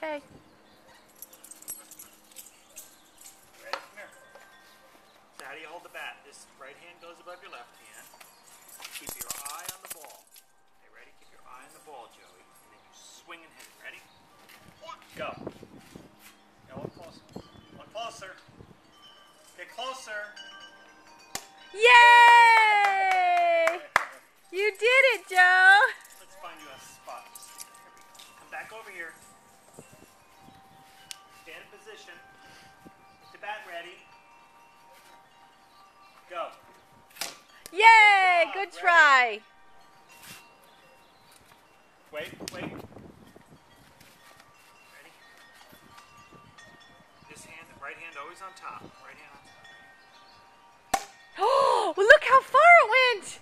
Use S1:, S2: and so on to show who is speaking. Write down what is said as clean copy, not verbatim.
S1: Okay.
S2: Ready? Come here. So how do you hold the bat? This right hand goes above your left hand. Keep your eye on the ball. Okay, ready? Keep your eye on the ball, Joey. And then you swing and hit it. Ready? Yeah. Go. Now one closer. One closer. Get closer.
S1: Yay! You did it, Joe!
S2: Let's find you a spot to stand. Here we go. Come back over here. Stand in position. Get the bat ready. Go.
S1: Yay!
S2: Good
S1: Good
S2: job.
S1: try.
S2: Wait. Ready? This hand, right hand always on top. Right hand on top.
S1: Oh, look how far it went!